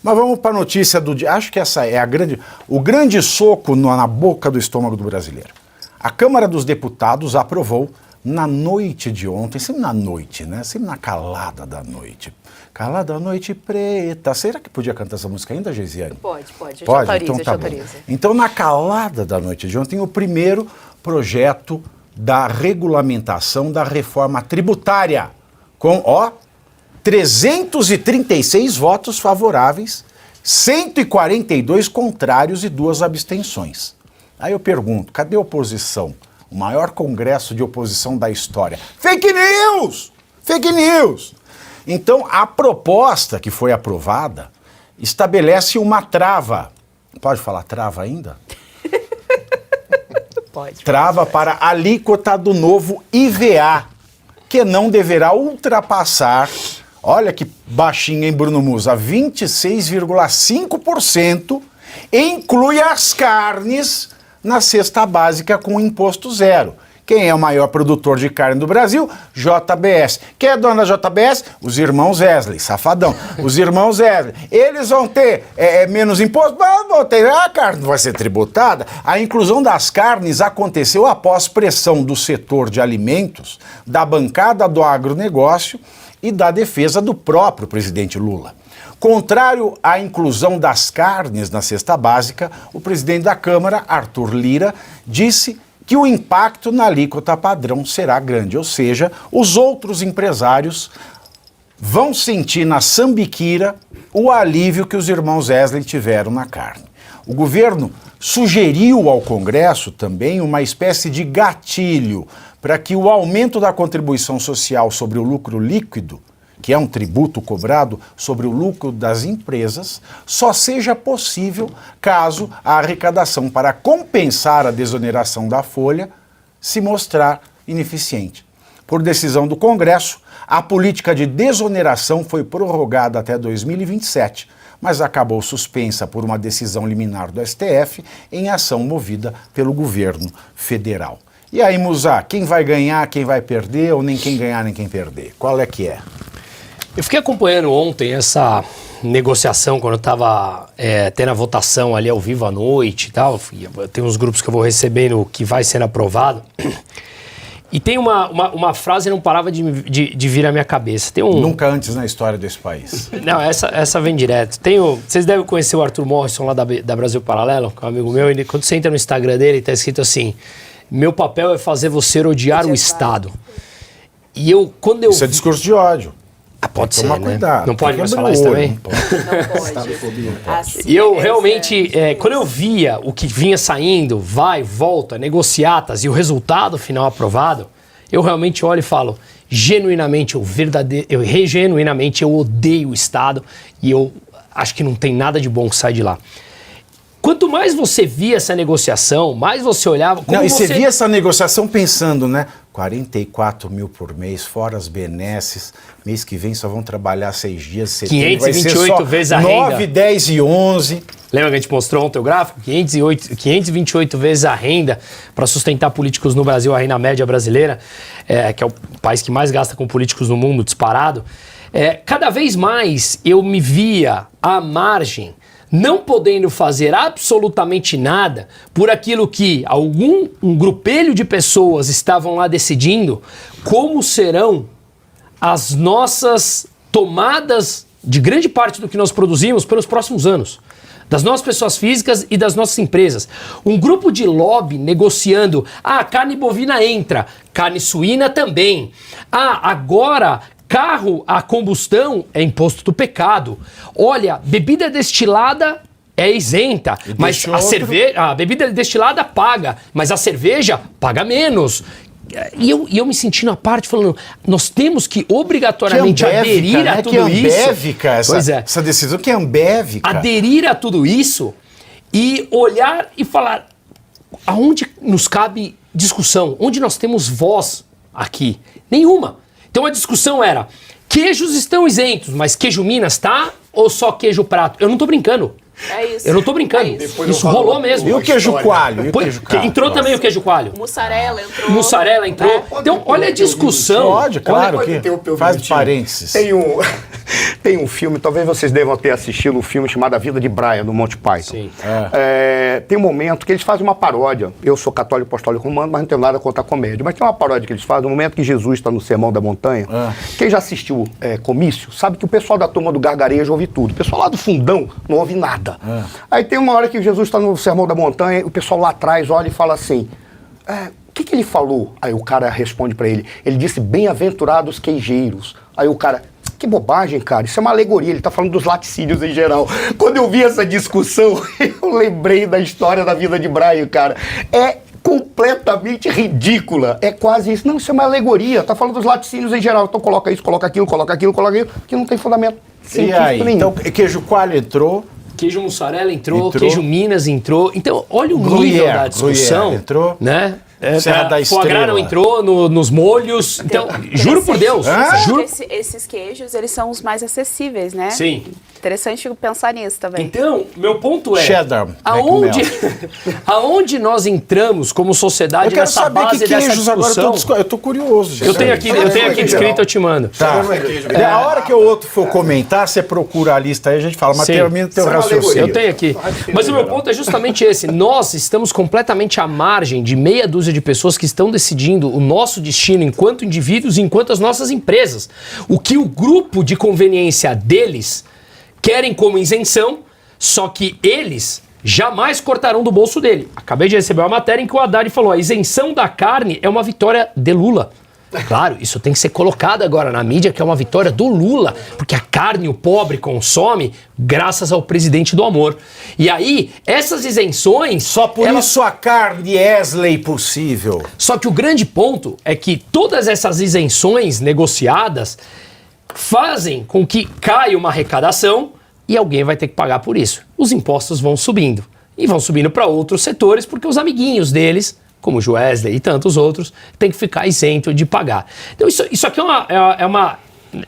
Mas vamos para a notícia do dia. Acho que essa é o grande soco na boca do estômago do brasileiro. A Câmara dos Deputados aprovou na noite de ontem, sempre na noite, né? Sempre na calada da noite. Calada noite preta. Será que podia cantar essa música ainda, Geisiane? Pode. Autoriza, então tá bom. Então, na calada da noite de ontem, o primeiro projeto da regulamentação da reforma tributária, com, 336 votos favoráveis, 142 contrários e 2 abstenções. Aí eu pergunto, cadê a oposição? O maior congresso de oposição da história. Fake news! Fake news! Então, a proposta que foi aprovada estabelece uma trava. Pode falar trava ainda? Pode. Trava para a alíquota do novo IVA, que não deverá ultrapassar, olha que baixinho, hein, Bruno Musa, 26,5%, inclui as carnes na cesta básica com imposto zero. Quem é o maior produtor de carne do Brasil? JBS. Quem é dona da JBS? Os irmãos Wesley, safadão. Os irmãos Wesley. Eles vão ter menos imposto? Vão ter. A carne vai ser tributada. A inclusão das carnes aconteceu após pressão do setor de alimentos, da bancada do agronegócio e da defesa do próprio presidente Lula. Contrário à inclusão das carnes na cesta básica, o presidente da Câmara, Arthur Lira, disse que o impacto na alíquota padrão será grande, ou seja, os outros empresários vão sentir na sambiquira o alívio que os irmãos Wesley tiveram na carne. O governo sugeriu ao Congresso também uma espécie de gatilho para que o aumento da contribuição social sobre o lucro líquido, que é um tributo cobrado sobre o lucro das empresas, só seja possível caso a arrecadação para compensar a desoneração da folha se mostrar ineficiente. Por decisão do Congresso, a política de desoneração foi prorrogada até 2027, mas acabou suspensa por uma decisão liminar do STF em ação movida pelo governo federal. E aí, Musa, quem vai ganhar, quem vai perder, ou nem quem ganhar, nem quem perder? Qual é que é? Eu fiquei acompanhando ontem essa negociação, quando eu estava tendo a votação ali ao vivo à noite e tal. Tem uns grupos que eu vou recebendo que vai sendo aprovado. E tem uma frase que não parava de vir à minha cabeça. Tem Nunca antes na história desse país. Não, essa vem direto. Vocês devem conhecer o Arthur Morrison lá da Brasil Paralelo, que é um amigo meu. E quando você entra no Instagram dele, está escrito assim: meu papel é fazer você odiar o Estado. E quando Isso é discurso de ódio. Pode ser, tomar né? Cuidado. Não pode mais falar isso também? Não pode. Assim, e eu realmente, quando eu via o que vinha saindo, vai, volta, negociatas e o resultado final aprovado, eu realmente olho e falo, genuinamente, genuinamente eu odeio o Estado e eu acho que não tem nada de bom que sai de lá. Quanto mais você via essa negociação, mais você olhava... E você via essa negociação pensando, né? 44 mil por mês, fora as benesses. Mês que vem só vão trabalhar 6 dias. 528 vezes a renda. 9, 10 e 11. Lembra que a gente mostrou ontem o gráfico? 528 vezes a renda para sustentar políticos no Brasil, a renda média brasileira, que é o país que mais gasta com políticos no mundo, disparado. Cada vez mais eu me via à margem, não podendo fazer absolutamente nada por aquilo que um grupelho de pessoas estavam lá decidindo como serão as nossas tomadas de grande parte do que nós produzimos pelos próximos anos. Das nossas pessoas físicas e das nossas empresas. Um grupo de lobby negociando, carne bovina entra, carne suína também. Agora... carro a combustão é imposto do pecado. Olha, bebida destilada é isenta, mas a bebida destilada paga, mas a cerveja paga menos. E eu me sentindo à parte falando, nós temos que obrigatoriamente aderir a tudo isso. Que ambévica essa decisão, que é ambévica. Aderir a tudo isso e olhar e falar aonde nos cabe discussão, onde nós temos voz aqui. Nenhuma. Então a discussão era, queijos estão isentos, mas queijo Minas tá ou só queijo prato? Eu não tô brincando. É isso. Eu não tô brincando. Isso rolou mesmo. E o queijo coalho? Entrou também o queijo coalho. Mussarela entrou. Mussarela entrou. Então, olha a discussão. Pode, claro. Faz parênteses. Tem Tem um filme, talvez vocês devam ter assistido um filme chamado A Vida de Brian, do Monty Python. Sim. Tem um momento que eles fazem uma paródia. Eu sou católico apostólico romano, mas não tenho nada contra a comédia. Mas tem uma paródia que eles fazem, no momento que Jesus está no Sermão da Montanha. Quem já assistiu comício, sabe que o pessoal da turma do gargarejo ouve tudo. O pessoal lá do fundão não ouve nada. Aí tem uma hora que Jesus está no Sermão da Montanha, o pessoal lá atrás olha e fala assim... O que ele falou? Aí o cara responde pra ele. Ele disse, bem-aventurados queijeiros. Aí o cara, que bobagem, cara. Isso é uma alegoria. Ele tá falando dos laticínios em geral. Quando eu vi essa discussão, eu lembrei da história da vida de Brian, cara. É completamente ridícula. É quase isso. Não, isso é uma alegoria. Tá falando dos laticínios em geral. Então coloca isso, coloca aquilo, que não tem fundamento científico aí? nenhum. Então, queijo coalho entrou. Queijo mussarela entrou, queijo Minas entrou. Então, olha o nível Gruyère, da discussão. Gruyère entrou. Né? Serra da Foie gras Estrela. não entrou nos molhos. Então, juro por Deus. Juro. Esses queijos, eles são os mais acessíveis, né? Sim. Interessante pensar nisso também. Então, meu ponto é... Cheddar, aonde nós entramos como sociedade Eu quero nessa saber base que dessa queijos agora discussão? eu tô curioso. gente. Eu tenho aqui descrito, eu te mando. Tá. A hora que o outro for comentar, você procura a lista aí, a gente fala, mas Sim. termina o teu raciocínio. Eu tenho aqui. Mas o meu ponto é justamente esse. Nós estamos completamente à margem de meia dúzia de pessoas que estão decidindo o nosso destino enquanto indivíduos, enquanto as nossas empresas. O que o grupo de conveniência deles querem como isenção, só que eles jamais cortarão do bolso dele. Acabei de receber uma matéria em que o Haddad falou: a isenção da carne é uma vitória de Lula. Claro, isso tem que ser colocado agora na mídia, que é uma vitória do Lula, porque a carne o pobre consome graças ao presidente do amor. E aí, essas isenções... Só por isso a carne é lei possível. Só que o grande ponto é que todas essas isenções negociadas fazem com que caia uma arrecadação e alguém vai ter que pagar por isso. Os impostos vão subindo. E vão subindo para outros setores, porque os amiguinhos deles, como o Joesley e tantos outros, tem que ficar isento de pagar. Então isso aqui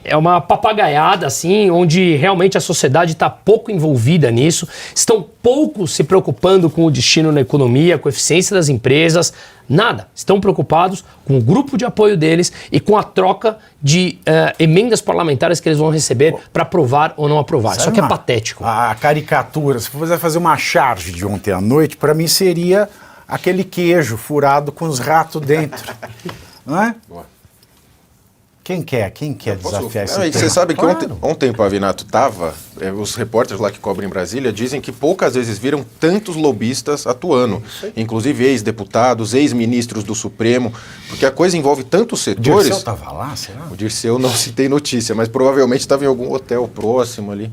é uma papagaiada, assim, onde realmente a sociedade está pouco envolvida nisso, estão pouco se preocupando com o destino na economia, com a eficiência das empresas, nada. Estão preocupados com o grupo de apoio deles e com a troca de emendas parlamentares que eles vão receber para aprovar ou não aprovar. Isso aqui é patético. A caricatura, se você fazer uma charge de ontem à noite, para mim seria aquele queijo furado com os ratos dentro. Não é? Boa. Quem quer desafiar esse tema? Você sabe que ontem o Pavinato estava, os repórteres lá que cobrem Brasília dizem que poucas vezes viram tantos lobistas atuando, inclusive ex-deputados, ex-ministros do Supremo, porque a coisa envolve tantos setores. O Dirceu estava lá, será? O Dirceu não se tem notícia, mas provavelmente estava em algum hotel próximo ali.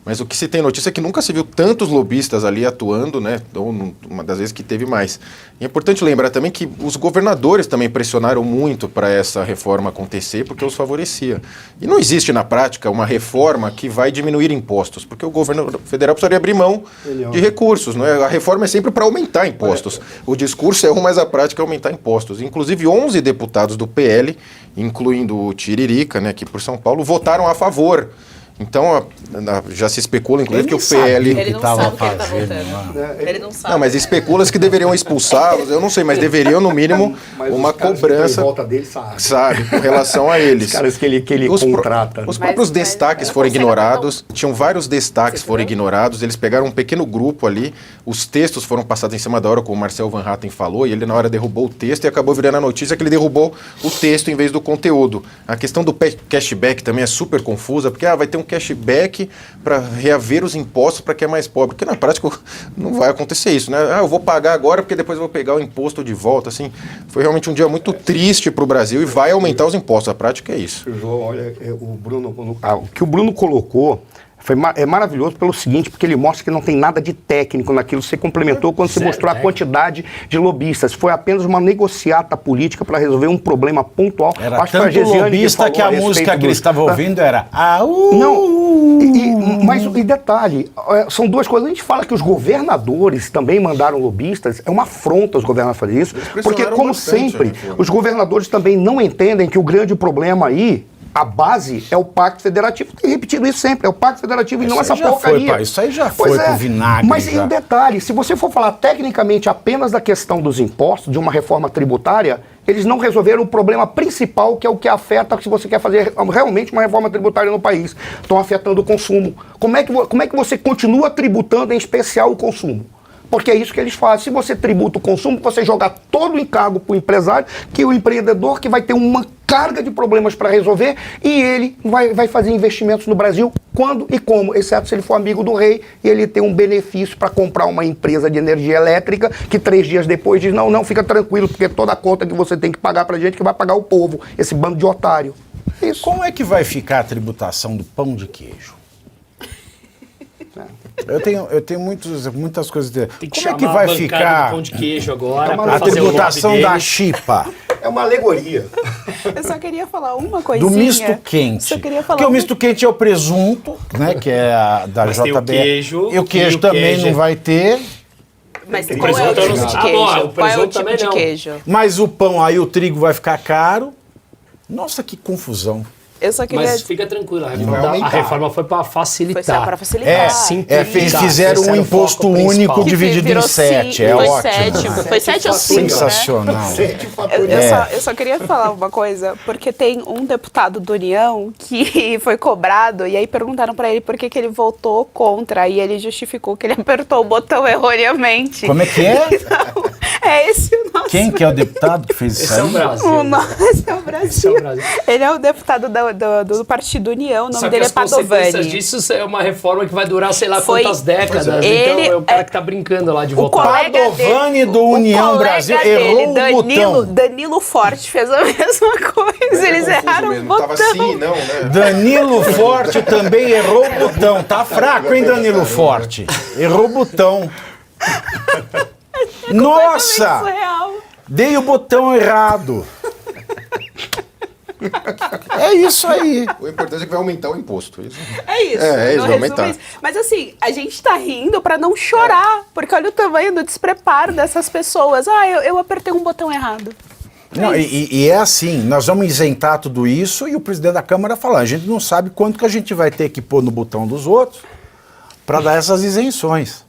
Mas o que se tem notícia é que nunca se viu tantos lobistas ali atuando, né? Ou uma das vezes que teve mais. E é importante lembrar também que os governadores também pressionaram muito para essa reforma acontecer, porque os favorecia. E não existe na prática uma reforma que vai diminuir impostos, porque o governo federal precisaria abrir mão de recursos, não é? A reforma é sempre para aumentar impostos. O discurso é mas a prática é aumentar impostos. Inclusive 11 deputados do PL, incluindo o Tiririca, né, aqui por São Paulo, votaram a favor. Então, já se especula, inclusive, que o PL... Ele não sabe o que ele está votando. Ele não sabe. Não, mas especula-se que deveriam expulsá-los, eu não sei, mas deveriam, no mínimo, uma cobrança, volta dele, sabe, com relação a eles. Os caras que ele contrata. Os próprios destaques foram ignorados, tinham vários destaques foram ignorados, eles pegaram um pequeno grupo ali, os textos foram passados em cima da hora, como o Marcel Van Hatten falou, e ele na hora derrubou o texto e acabou virando a notícia que ele derrubou o texto em vez do conteúdo. A questão do cashback também é super confusa, porque vai ter um cashback para reaver os impostos para quem é mais pobre, porque na prática não vai acontecer isso, né? Eu vou pagar agora porque depois eu vou pegar o imposto de volta, assim. Foi realmente um dia muito triste para o Brasil e vai aumentar os impostos, a prática é isso. João, olha, o que o Bruno colocou é maravilhoso pelo seguinte, porque ele mostra que não tem nada de técnico naquilo. Você complementou quando você mostrou a quantidade de lobistas. Foi apenas uma negociata política para resolver um problema pontual. Era tanto lobista que a música que ele estava ouvindo era... Mas detalhe, são duas coisas. A gente fala que os governadores também mandaram lobistas. É uma afronta os governadores fazer isso. Porque, como sempre, os governadores também não entendem que o grande problema aí A base é o Pacto Federativo. Tem repetido isso sempre. É o Pacto Federativo e não essa porcaria. Isso aí já foi pro vinagre. Mas já. e um detalhe, se você for falar tecnicamente apenas da questão dos impostos, de uma reforma tributária, eles não resolveram o problema principal, que é o que afeta se você quer fazer realmente uma reforma tributária no país. Estão afetando o consumo. Como é que você continua tributando, em especial, o consumo? Porque é isso que eles fazem. Se você tributa o consumo, você joga todo o encargo para o empresário, que o empreendedor que vai ter uma carga de problemas para resolver, e ele vai fazer investimentos no Brasil quando e como, exceto se ele for amigo do rei e ele tem um benefício para comprar uma empresa de energia elétrica que 3 dias depois diz, não, fica tranquilo, porque toda a conta que você tem que pagar para gente que vai pagar o povo, esse bando de otário. Isso. Como é que vai ficar a tributação do pão de queijo? Eu tenho muitas coisas. Tem que Como é que chamar vai a bancada ficar do pão de queijo agora a tributação da chipa? É uma alegoria. Eu só queria falar uma coisinha. Do misto quente. Só queria falar Porque o misto quente é o presunto, né? Que é da Mas JBS. tem o queijo, E o queijo e o também queijo. não vai ter. Mas O qual é o presunto eu tipo não de sei. queijo? Ah, bom, o Qual é o presunto tipo também de não. queijo? Mas o pão, aí o trigo vai ficar caro. Nossa, que confusão. Eu só queria... Mas fica tranquilo, a aumentar. reforma foi para Foi facilitar. só para facilitar. Eles fizeram um Esse era o imposto foco único principal. dividido em Virou 7. É foi ótimo. 7, foi 7 ou 5, né? Sensacional. Eu só queria falar uma coisa, porque tem um deputado do União que foi cobrado, e aí perguntaram pra ele por que ele votou contra, e ele justificou que ele apertou o botão erroneamente. Como é que é? Então, é esse o nosso... Quem que é o deputado que fez isso Esse é o aí? Brasil. Esse é o Brasil. Esse é o Brasil. Ele é o deputado do Partido União, o nome Só que dele é as consequências Padovani. disso é uma reforma que vai durar sei lá Foi- quantas décadas. Ele Então é o cara é- que tá brincando lá de O votar. colega Padovani dele, do o União colega Brasil dele, errou o botão. Danilo Forte fez a mesma coisa. Eles Confuso erraram mesmo. o botão. Tava assim, não, né? Danilo Forte também errou o botão. Tá fraco, hein, Danilo Forte? Errou o botão. Nossa! Surreal. Dei o botão errado. É isso aí. O importante é que vai aumentar o imposto. Isso. É isso. É isso, no vai resumo aumentar. é isso. Mas assim, a gente tá rindo pra não chorar, porque olha o tamanho do despreparo dessas pessoas. Ah, eu apertei um botão errado. Não, e é assim, nós vamos isentar tudo isso e o presidente da Câmara fala, a gente não sabe quanto que a gente vai ter que pôr no botão dos outros para dar essas isenções.